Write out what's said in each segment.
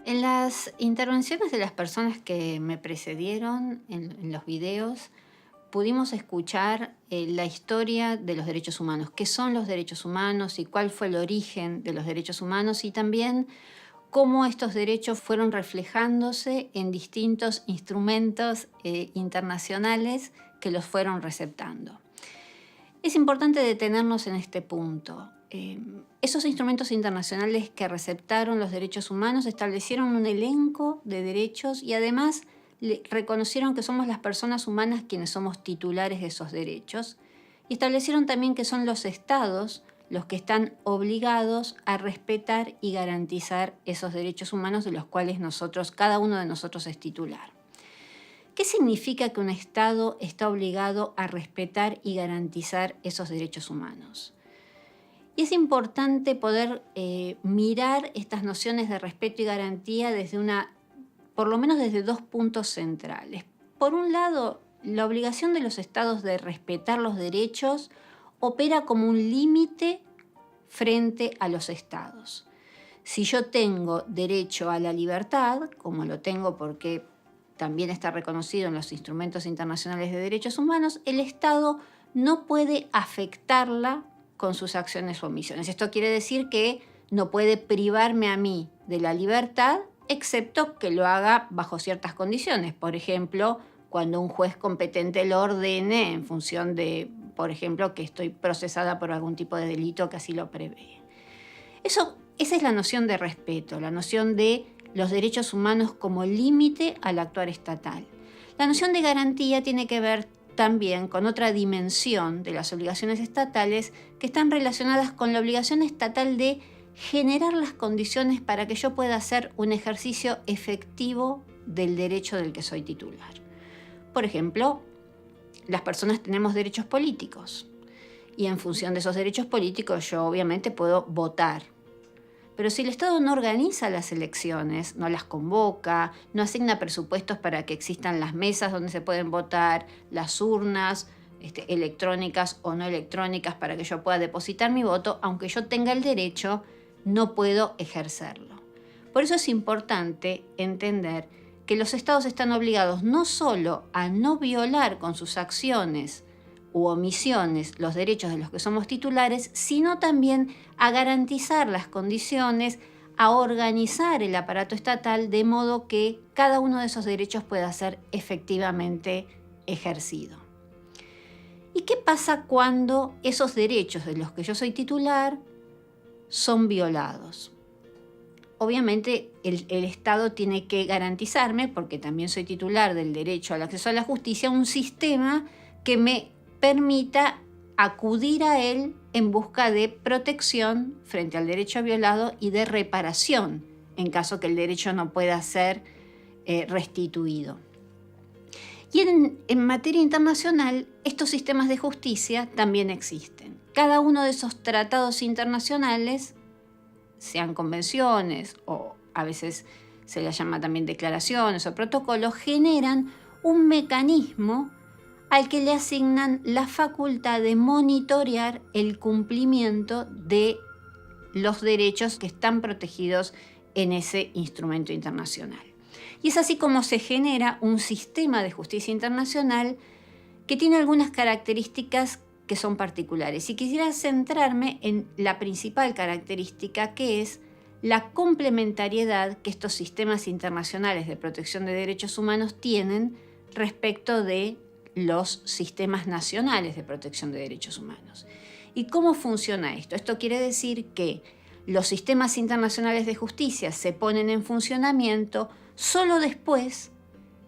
En las intervenciones de las personas que me precedieron en los videos, pudimos escuchar la historia de los derechos humanos, qué son los derechos humanos y cuál fue el origen de los derechos humanos y también cómo estos derechos fueron reflejándose en distintos instrumentos internacionales que los fueron receptando. Es importante detenernos en este punto. Esos instrumentos internacionales que receptaron los derechos humanos establecieron un elenco de derechos y además reconocieron que somos las personas humanas quienes somos titulares de esos derechos y establecieron también que son los estados los que están obligados a respetar y garantizar esos derechos humanos de los cuales cada uno de nosotros es titular. ¿Qué significa que un Estado está obligado a respetar y garantizar esos derechos humanos? Y es importante poder mirar estas nociones de respeto y garantía por lo menos desde dos puntos centrales. Por un lado, la obligación de los Estados de respetar los derechos opera como un límite frente a los Estados. Si yo tengo derecho a la libertad, como lo tengo porque también está reconocido en los instrumentos internacionales de derechos humanos, el Estado no puede afectarla con sus acciones o omisiones. Esto quiere decir que no puede privarme a mí de la libertad, excepto que lo haga bajo ciertas condiciones. Por ejemplo, cuando un juez competente lo ordene en función de, por ejemplo, que estoy procesada por algún tipo de delito que así lo prevé. Esa es la noción de respeto, la noción de los derechos humanos como límite al actuar estatal. La noción de garantía tiene que ver también con otra dimensión de las obligaciones estatales que están relacionadas con la obligación estatal de generar las condiciones para que yo pueda hacer un ejercicio efectivo del derecho del que soy titular. Por ejemplo, las personas tenemos derechos políticos y en función de esos derechos políticos yo obviamente puedo votar. Pero si el Estado no organiza las elecciones, no las convoca, no asigna presupuestos para que existan las mesas donde se pueden votar, las urnas electrónicas o no electrónicas para que yo pueda depositar mi voto, aunque yo tenga el derecho, no puedo ejercerlo. Por eso es importante entender que los Estados están obligados no solo a no violar con sus acciones u omisiones los derechos de los que somos titulares, sino también a garantizar las condiciones, a organizar el aparato estatal de modo que cada uno de esos derechos pueda ser efectivamente ejercido. ¿Y qué pasa cuando esos derechos de los que yo soy titular son violados? Obviamente el Estado tiene que garantizarme, porque también soy titular del derecho al acceso a la justicia, un sistema que me permita acudir a él en busca de protección frente al derecho violado y de reparación en caso que el derecho no pueda ser restituido. Y en materia internacional, estos sistemas de justicia también existen. Cada uno de esos tratados internacionales, sean convenciones o a veces se les llama también declaraciones o protocolos, generan un mecanismo al que le asignan la facultad de monitorear el cumplimiento de los derechos que están protegidos en ese instrumento internacional. Y es así como se genera un sistema de justicia internacional que tiene algunas características que son particulares. Y quisiera centrarme en la principal característica, que es la complementariedad que estos sistemas internacionales de protección de derechos humanos tienen respecto de los sistemas nacionales de protección de derechos humanos. ¿Y cómo funciona esto? Esto quiere decir que los sistemas internacionales de justicia se ponen en funcionamiento solo después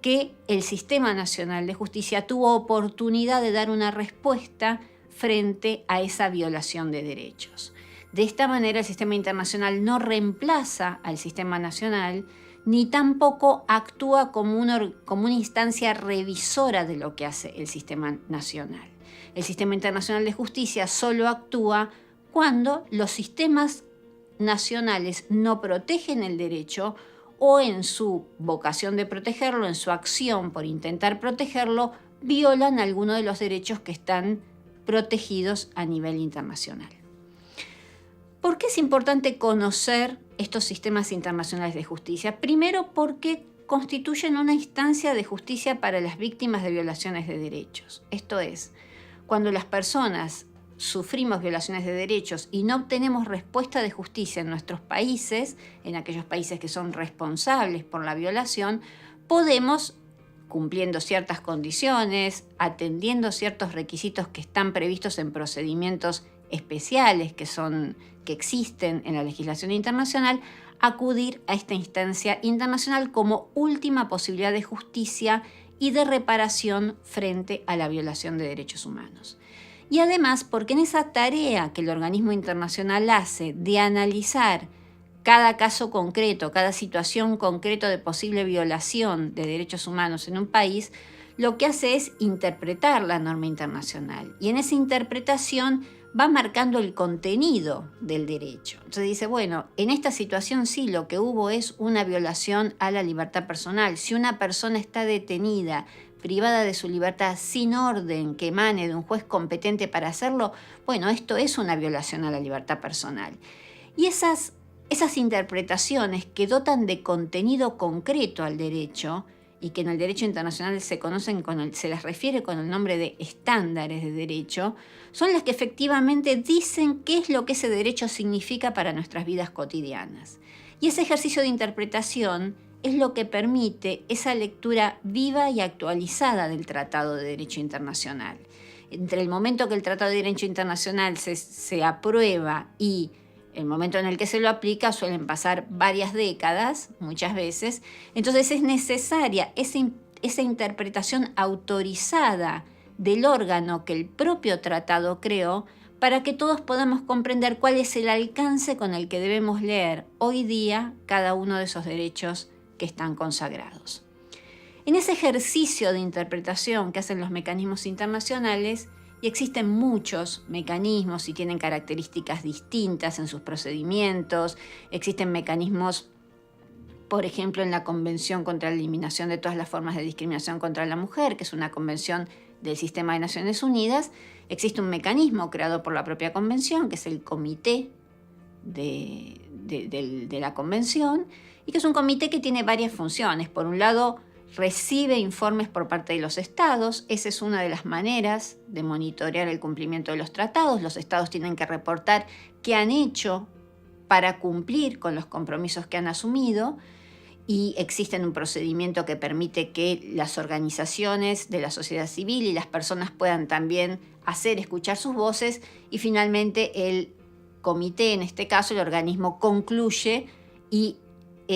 que el sistema nacional de justicia tuvo oportunidad de dar una respuesta frente a esa violación de derechos. De esta manera, el sistema internacional no reemplaza al sistema nacional, ni tampoco actúa como una instancia revisora de lo que hace el sistema nacional. El sistema internacional de justicia solo actúa cuando los sistemas nacionales no protegen el derecho o en su vocación de protegerlo, en su acción por intentar protegerlo, violan alguno de los derechos que están protegidos a nivel internacional. ¿Por qué es importante conocer estos sistemas internacionales de justicia? Primero, porque constituyen una instancia de justicia para las víctimas de violaciones de derechos. Esto es, cuando las personas sufrimos violaciones de derechos y no obtenemos respuesta de justicia en nuestros países, en aquellos países que son responsables por la violación, podemos, cumpliendo ciertas condiciones, atendiendo ciertos requisitos que están previstos en procedimientos especiales que existen en la legislación internacional, acudir a esta instancia internacional como última posibilidad de justicia y de reparación frente a la violación de derechos humanos. Y además, porque en esa tarea que el organismo internacional hace de analizar cada caso concreto, cada situación concreta de posible violación de derechos humanos en un país, lo que hace es interpretar la norma internacional. Y en esa interpretación va marcando el contenido del derecho. Entonces dice, bueno, en esta situación sí, lo que hubo es una violación a la libertad personal. Si una persona está detenida, privada de su libertad, sin orden que emane de un juez competente para hacerlo, bueno, esto es una violación a la libertad personal. Y esas interpretaciones que dotan de contenido concreto al derecho, y que en el derecho internacional se les refiere con el nombre de estándares de derecho, son las que efectivamente dicen qué es lo que ese derecho significa para nuestras vidas cotidianas. Y ese ejercicio de interpretación es lo que permite esa lectura viva y actualizada del Tratado de Derecho Internacional. Entre el momento que el Tratado de Derecho Internacional se aprueba y el momento en el que se lo aplica suelen pasar varias décadas, muchas veces. Entonces es necesaria esa interpretación autorizada del órgano que el propio tratado creó para que todos podamos comprender cuál es el alcance con el que debemos leer hoy día cada uno de esos derechos que están consagrados. En ese ejercicio de interpretación que hacen los mecanismos internacionales, y existen muchos mecanismos y tienen características distintas en sus procedimientos. Existen mecanismos, por ejemplo, en la Convención contra la Eliminación de todas las formas de discriminación contra la mujer, que es una convención del Sistema de Naciones Unidas. Existe un mecanismo creado por la propia Convención, que es el Comité de la Convención, y que es un comité que tiene varias funciones. Por un lado, recibe informes por parte de los estados. Esa es una de las maneras de monitorear el cumplimiento de los tratados. Los estados tienen que reportar qué han hecho para cumplir con los compromisos que han asumido, y existe un procedimiento que permite que las organizaciones de la sociedad civil y las personas puedan también hacer escuchar sus voces, y finalmente el comité, en este caso el organismo, concluye y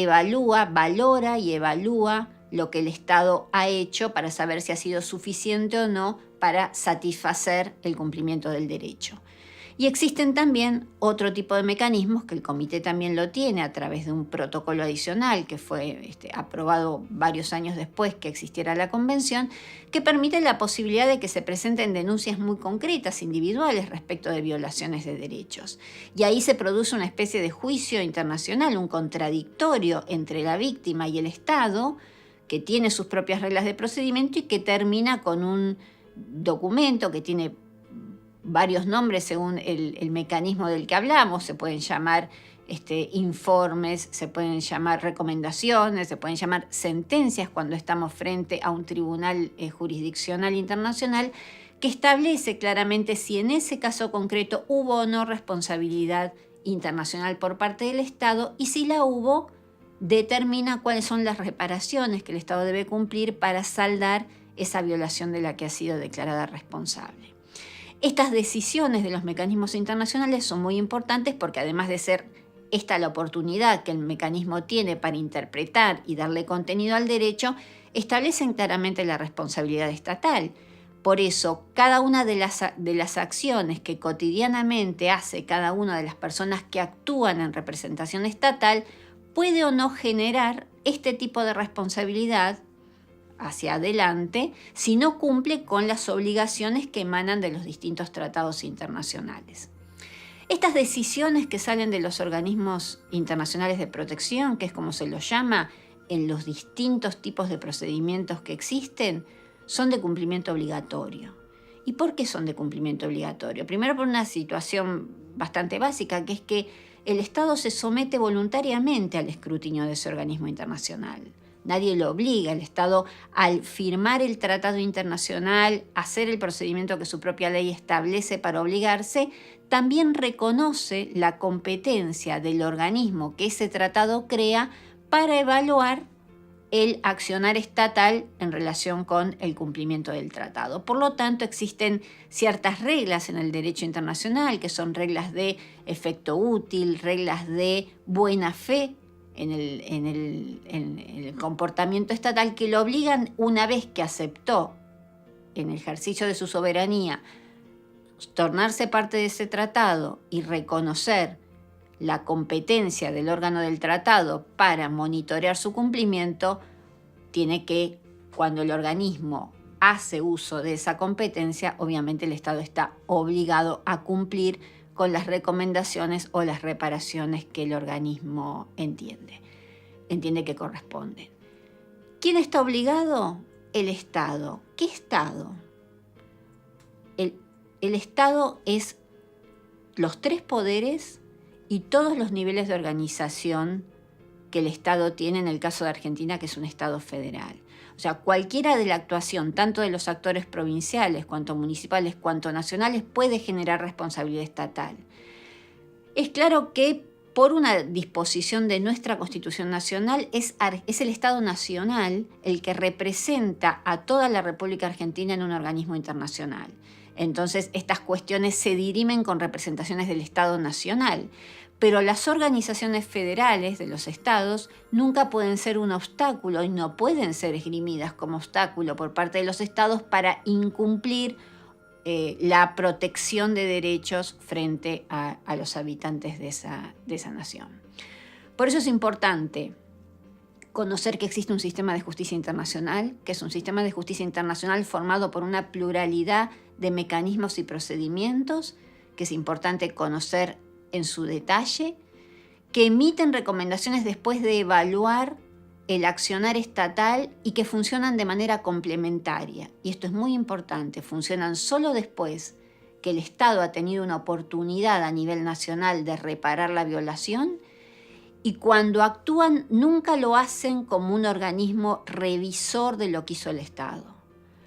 valora y evalúa lo que el Estado ha hecho para saber si ha sido suficiente o no para satisfacer el cumplimiento del derecho. Y existen también otro tipo de mecanismos que el comité también lo tiene a través de un protocolo adicional que fue aprobado varios años después que existiera la convención, que permite la posibilidad de que se presenten denuncias muy concretas, individuales, respecto de violaciones de derechos. Y ahí se produce una especie de juicio internacional, un contradictorio entre la víctima y el Estado, que tiene sus propias reglas de procedimiento y que termina con un documento que tiene varios nombres según el mecanismo del que hablamos. Se pueden llamar informes, se pueden llamar recomendaciones, se pueden llamar sentencias cuando estamos frente a un tribunal jurisdiccional internacional, que establece claramente si en ese caso concreto hubo o no responsabilidad internacional por parte del Estado, y si la hubo, determina cuáles son las reparaciones que el Estado debe cumplir para saldar esa violación de la que ha sido declarada responsable. Estas decisiones de los mecanismos internacionales son muy importantes porque, además de ser esta la oportunidad que el mecanismo tiene para interpretar y darle contenido al derecho, establecen claramente la responsabilidad estatal. Por eso, cada una de las acciones que cotidianamente hace cada una de las personas que actúan en representación estatal puede o no generar este tipo de responsabilidad hacia adelante si no cumple con las obligaciones que emanan de los distintos tratados internacionales. Estas decisiones que salen de los organismos internacionales de protección, que es como se los llama en los distintos tipos de procedimientos que existen, son de cumplimiento obligatorio. ¿Y por qué son de cumplimiento obligatorio? Primero, por una situación bastante básica, que es que el Estado se somete voluntariamente al escrutinio de ese organismo internacional. Nadie lo obliga. El Estado, al firmar el tratado internacional, hacer el procedimiento que su propia ley establece para obligarse, también reconoce la competencia del organismo que ese tratado crea para evaluar el accionar estatal en relación con el cumplimiento del tratado. Por lo tanto, existen ciertas reglas en el derecho internacional, que son reglas de efecto útil, reglas de buena fe en el comportamiento estatal, que lo obligan, una vez que aceptó en el ejercicio de su soberanía tornarse parte de ese tratado y reconocer la competencia del órgano del tratado para monitorear su cumplimiento, tiene que, cuando el organismo hace uso de esa competencia, obviamente el Estado está obligado a cumplir con las recomendaciones o las reparaciones que el organismo entiende que corresponden. ¿Quién está obligado? El Estado. ¿Qué Estado? El Estado es los tres poderes y todos los niveles de organización que el Estado tiene en el caso de Argentina, que es un Estado federal. O sea, cualquiera de la actuación, tanto de los actores provinciales, cuanto municipales, cuanto nacionales, puede generar responsabilidad estatal. Es claro que por una disposición de nuestra Constitución Nacional, es el Estado Nacional el que representa a toda la República Argentina en un organismo internacional. Entonces, estas cuestiones se dirimen con representaciones del Estado Nacional. Pero las organizaciones federales de los estados nunca pueden ser un obstáculo y no pueden ser esgrimidas como obstáculo por parte de los estados para incumplir la protección de derechos frente a los habitantes de esa nación. Por eso es importante conocer que existe un sistema de justicia internacional, que es un sistema de justicia internacional formado por una pluralidad de mecanismos y procedimientos, que es importante conocer en su detalle, que emiten recomendaciones después de evaluar el accionar estatal y que funcionan de manera complementaria. Y esto es muy importante, funcionan solo después que el Estado ha tenido una oportunidad a nivel nacional de reparar la violación, y cuando actúan nunca lo hacen como un organismo revisor de lo que hizo el Estado.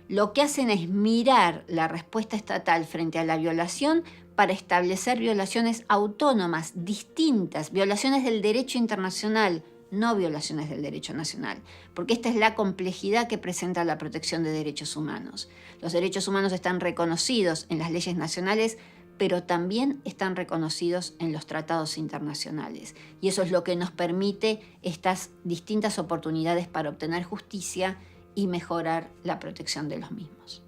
Lo que hacen es mirar la respuesta estatal frente a la violación para establecer violaciones autónomas, distintas, violaciones del derecho internacional, no violaciones del derecho nacional, porque esta es la complejidad que presenta la protección de derechos humanos. Los derechos humanos están reconocidos en las leyes nacionales, pero también están reconocidos en los tratados internacionales. Y eso es lo que nos permite estas distintas oportunidades para obtener justicia y mejorar la protección de los mismos.